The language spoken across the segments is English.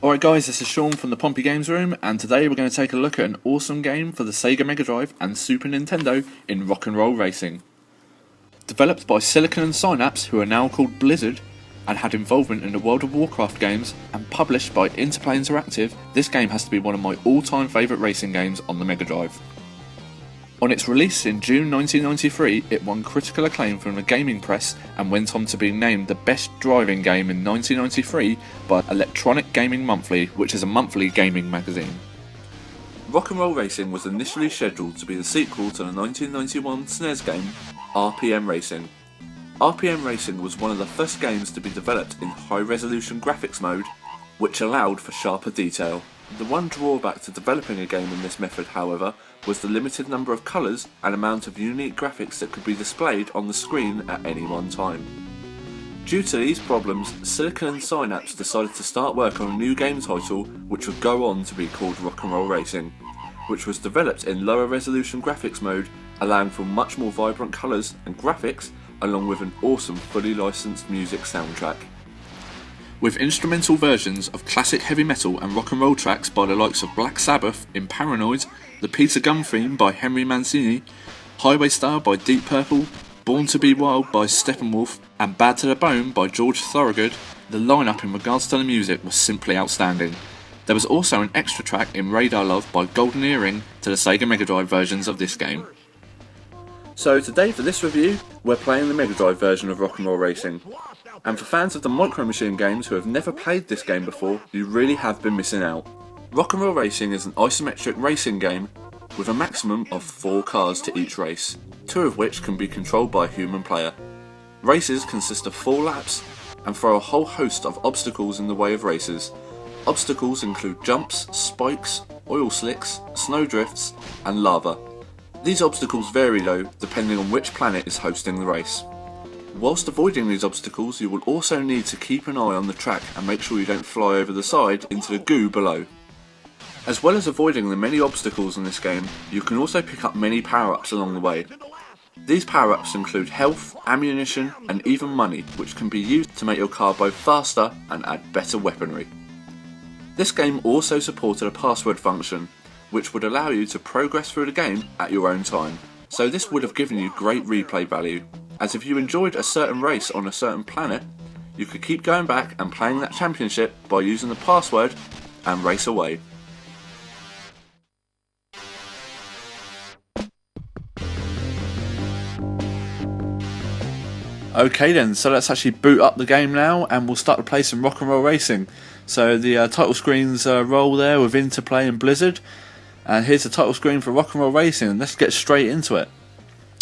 Alright guys, this is Sean from the Pompey Games Room, and today we're going to take a look at an awesome game for the Sega Megadrive and Super Nintendo in rock and roll racing. Developed by Silicon and Synapse, who are now called Blizzard, and had involvement in the World of Warcraft games, and published by Interplay Interactive, this game has to be one of my all-time favourite racing games on the Megadrive. On its release in June 1993, it won critical acclaim from the gaming press and went on to be named the best driving game in 1993 by Electronic Gaming Monthly, which is a monthly gaming magazine. Rock and Roll Racing was initially scheduled to be the sequel to the 1991 SNES game RPM Racing. RPM Racing was one of the first games to be developed in high-resolution graphics mode, which allowed for sharper detail. The one drawback to developing a game in this method, however, was the limited number of colours and amount of unique graphics that could be displayed on the screen at any one time. Due to these problems, Silicon and Synapse decided to start work on a new game title which would go on to be called Rock and Roll Racing, which was developed in lower resolution graphics mode, allowing for much more vibrant colours and graphics, along with an awesome fully licensed music soundtrack. With instrumental versions of classic heavy metal and rock and roll tracks by the likes of Black Sabbath in Paranoid, the Peter Gunn theme by Henry Mancini, Highway Star by Deep Purple, Born to be Wild by Steppenwolf, and Bad to the Bone by George Thorogood, the lineup in regards to the music was simply outstanding. There was also an extra track in Radar Love by Golden Earring to the Sega Megadrive versions of this game. So today for this review, we're playing the Megadrive version of Rock and Roll Racing. And for fans of the Micro Machine games who have never played this game before, you really have been missing out. Rock and Roll Racing is an isometric racing game with a maximum of 4 cars to each race, 2 of which can be controlled by a human player. Races consist of 4 laps and throw a whole host of obstacles in the way of races. Obstacles include jumps, spikes, oil slicks, snowdrifts and lava. These obstacles vary though, depending on which planet is hosting the race. Whilst avoiding these obstacles, you will also need to keep an eye on the track and make sure you don't fly over the side into the goo below. As well as avoiding the many obstacles in this game, you can also pick up many power-ups along the way. These power-ups include health, ammunition and even money, which can be used to make your car both faster and add better weaponry. This game also supported a password function, which would allow you to progress through the game at your own time, so this would have given you great replay value, as if you enjoyed a certain race on a certain planet, you could keep going back and playing that championship by using the password and race away. Okay then, so let's actually boot up the game now and we'll start to play some Rock and Roll Racing. So the title screens roll there with Interplay and Blizzard, and here's the title screen for Rock and Roll Racing, and let's get straight into it.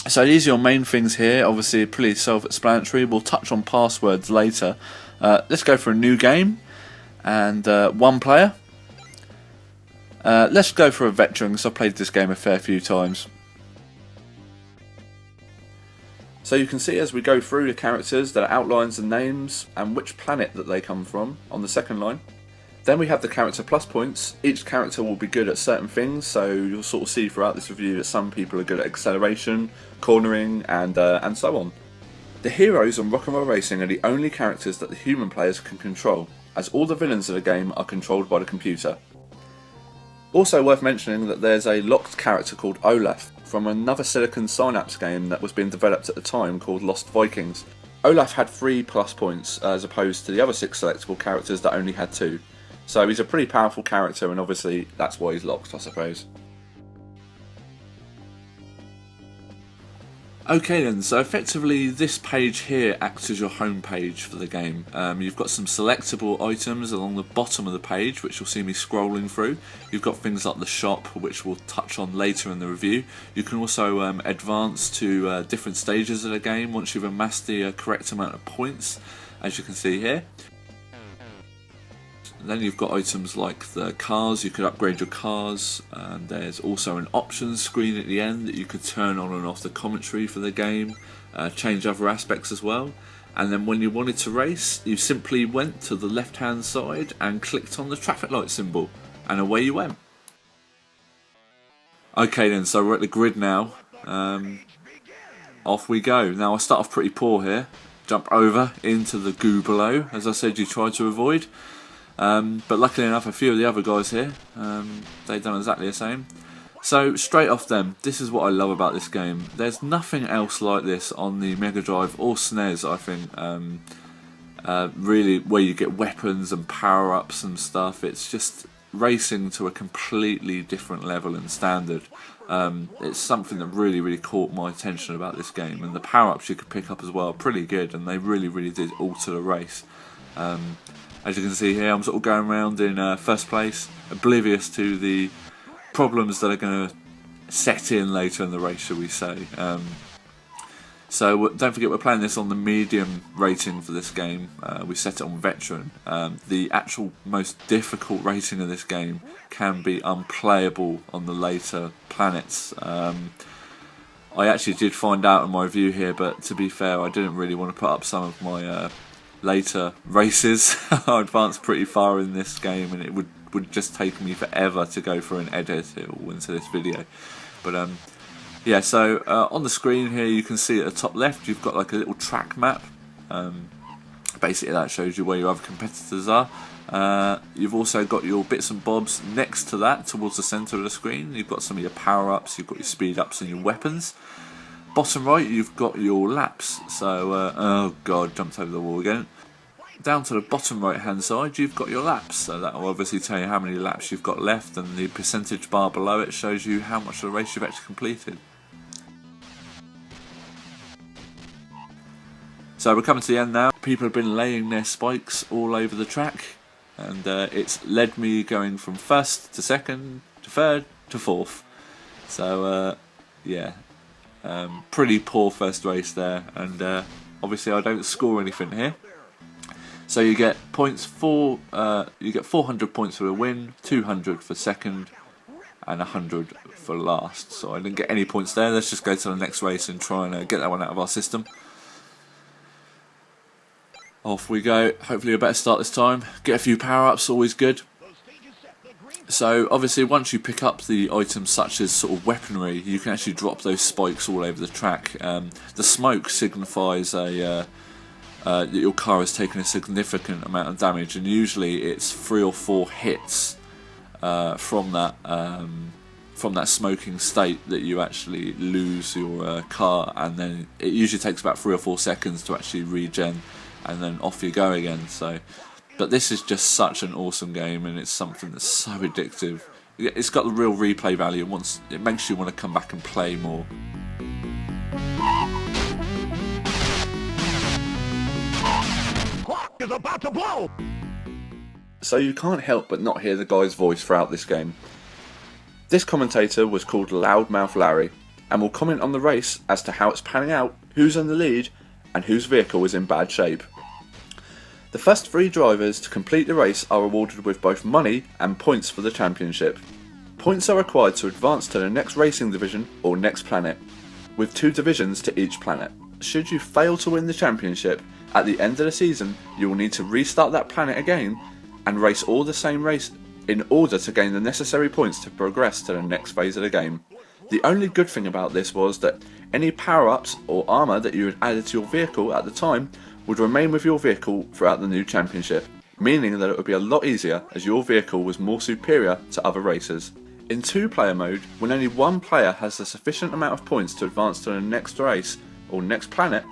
So these are your main things here, obviously pretty self-explanatory. We'll touch on passwords later. Let's go for a new game and 1 player. Let's go for a veteran because I've played this game a fair few times. So you can see as we go through the characters that it outlines the names and which planet that they come from on the second line. Then we have the character plus points. Each character will be good at certain things, so you'll sort of see throughout this review that some people are good at acceleration, cornering and so on. The heroes on Rock and Roll Racing are the only characters that the human players can control, as all the villains of the game are controlled by the computer. Also worth mentioning that there's a locked character called Olaf from another Silicon Synapse game that was being developed at the time called Lost Vikings. Olaf had 3 plus points as opposed to the other 6 selectable characters that only had 2. So he's a pretty powerful character, and obviously that's why he's locked, I suppose. Okay then, so effectively this page here acts as your home page for the game. You've got some selectable items along the bottom of the page, which you'll see me scrolling through. You've got things like the shop, which we'll touch on later in the review. You can also advance to different stages of the game once you've amassed the correct amount of points, as you can see here. Then you've got items like the cars, you could upgrade your cars, and there's also an options screen at the end that you could turn on and off the commentary for the game, change other aspects as well. And then when you wanted to race, you simply went to the left hand side and clicked on the traffic light symbol, and away you went. Okay then, so we're at the grid now, off we go. Now I start off pretty poor here, jump over into the goo below, as I said you try to avoid. But luckily enough, a few of the other guys here, they've done exactly the same. So straight off then, this is what I love about this game. There's nothing else like this on the Mega Drive or SNES, I think. Really, where you get weapons and power-ups and stuff. It's just racing to a completely different level and standard. It's something that really caught my attention about this game, and the power-ups you could pick up as well are pretty good, and they really did alter the race. As you can see here, I'm sort of going around in first place, oblivious to the problems that are going to set in later in the race, shall we say. So don't forget, we're playing this on the medium rating for this game. We set it on veteran. The actual most difficult rating of this game can be unplayable on the later planets. I actually did find out in my review here, but to be fair, I didn't really want to put up some of my later races. I advanced pretty far in this game, and it would just take me forever to go for an edit all into this video. But yeah, so on the screen here you can see at the top left you've got like a little track map. Basically that shows you where your other competitors are. You've also got your bits and bobs next to that, towards the centre of the screen. You've got some of your power-ups, you've got your speed-ups and your weapons. Bottom right you've got your laps. So, oh god, jumped over the wall again. Down to the bottom right hand side you've got your laps, so that will obviously tell you how many laps you've got left, and the percentage bar below it shows you how much of the race you've actually completed. So we're coming to the end now. People have been laying their spikes all over the track, and it's led me going from first to second to third to fourth. So yeah, pretty poor first race there, and obviously I don't score anything here. So you get points for you get 400 points for a win, 200 for second, and 100 for last. So I didn't get any points there. Let's just go to the next race and try and get that one out of our system. Off we go. Hopefully a better start this time. Get a few power-ups, always good. So obviously once you pick up the items such as sort of weaponry, you can actually drop those spikes all over the track. The smoke signifies that your car has taken a significant amount of damage, and usually it's 3 or 4 hits from that smoking state that you actually lose your car, and then it usually takes about 3 or 4 seconds to actually regen, and then off you go again. So, but this is just such an awesome game, and it's something that's so addictive. It's got the real replay value. It makes you want to come back and play more. Is about to blow. So you can't help but not hear the guy's voice throughout this game. This commentator was called Loudmouth Larry, and will comment on the race as to how it's panning out, who's in the lead, and whose vehicle is in bad shape. The first 3 drivers to complete the race are awarded with both money and points for the championship. Points are required to advance to the next racing division or next planet, with 2 divisions to each planet. Should you fail to win the championship, at the end of the season you will need to restart that planet again and race all the same race in order to gain the necessary points to progress to the next phase of the game. The only good thing about this was that any power-ups or armour that you had added to your vehicle at the time would remain with your vehicle throughout the new championship, meaning that it would be a lot easier as your vehicle was more superior to other racers. In 2-player mode, when only one player has a sufficient amount of points to advance to the next race or next planet,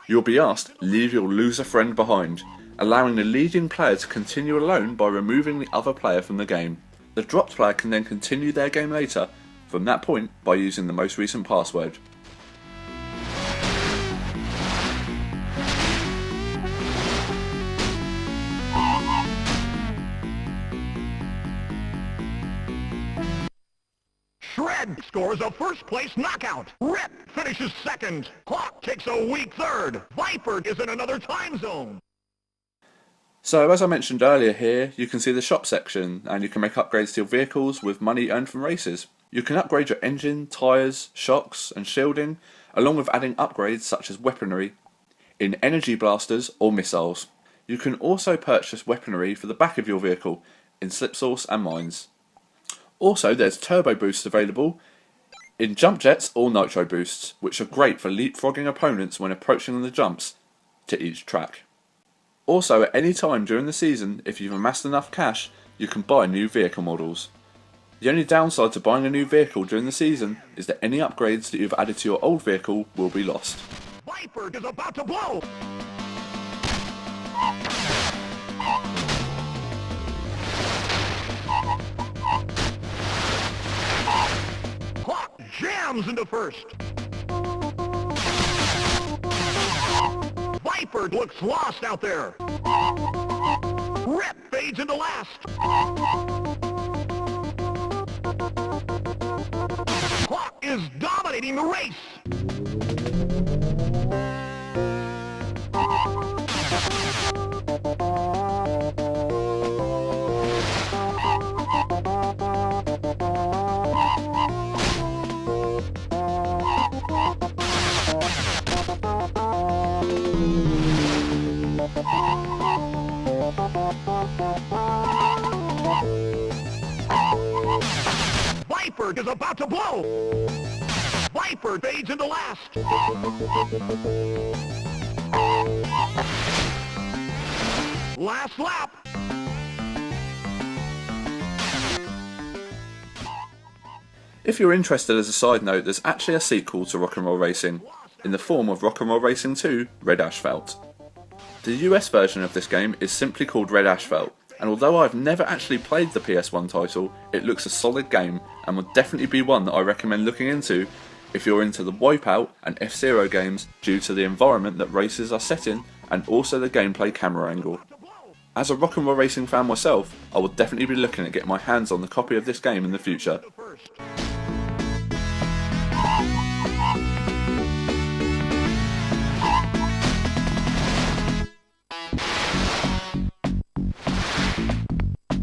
you'll be asked leave your loser friend behind, allowing the leading player to continue alone by removing the other player from the game. The dropped player can then continue their game later from that point by using the most recent password. Shred scores a first-place knockout. Rip finishes second. Hawk takes a weak third. Viper is in another time zone. So as I mentioned earlier here, you can see the shop section, and you can make upgrades to your vehicles with money earned from races. You can upgrade your engine, tyres, shocks and shielding, along with adding upgrades such as weaponry in energy blasters or missiles. You can also purchase weaponry for the back of your vehicle in slip source and mines. Also, there's turbo boosts available in jump jets or nitro boosts, which are great for leapfrogging opponents when approaching the jumps to each track. Also, at any time during the season, if you've amassed enough cash, you can buy new vehicle models. The only downside to buying a new vehicle during the season is that any upgrades that you've added to your old vehicle will be lost. Viper is about to blow! Clock jams into first! Viper looks lost out there! Rip fades into last! Clock is dominating the race! Viper is about to blow! Viper fades into last! Last lap! If you're interested, as a side note, there's actually a sequel to Rock'n'Roll Racing, in the form of Rock'n'Roll Racing 2 Red Asphalt. The US version of this game is simply called Red Asphalt, and although I've never actually played the PS1 title, it looks a solid game and would definitely be one that I recommend looking into if you're into the Wipeout and F-Zero games due to the environment that races are set in and also the gameplay camera angle. As a Rock'n'Roll Racing fan myself, I will definitely be looking at getting my hands on the copy of this game in the future.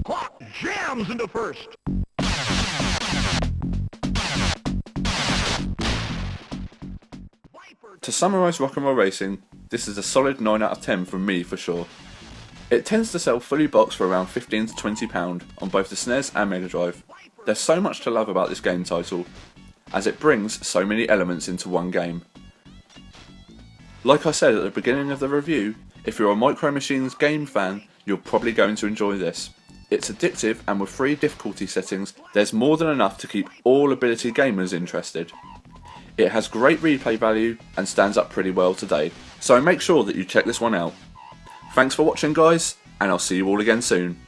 Clock jams into first! To summarise Rock'n'Roll Racing, this is a solid 9 out of 10 from me for sure. It tends to sell fully boxed for around £15 to £20 on both the SNES and Megadrive. There's so much to love about this game title, as it brings so many elements into one game. Like I said at the beginning of the review, if you're a Micro Machines game fan, you're probably going to enjoy this. It's addictive, and with 3 difficulty settings, there's more than enough to keep all ability gamers interested. It has great replay value and stands up pretty well today, so make sure that you check this one out. Thanks for watching guys, and I'll see you all again soon.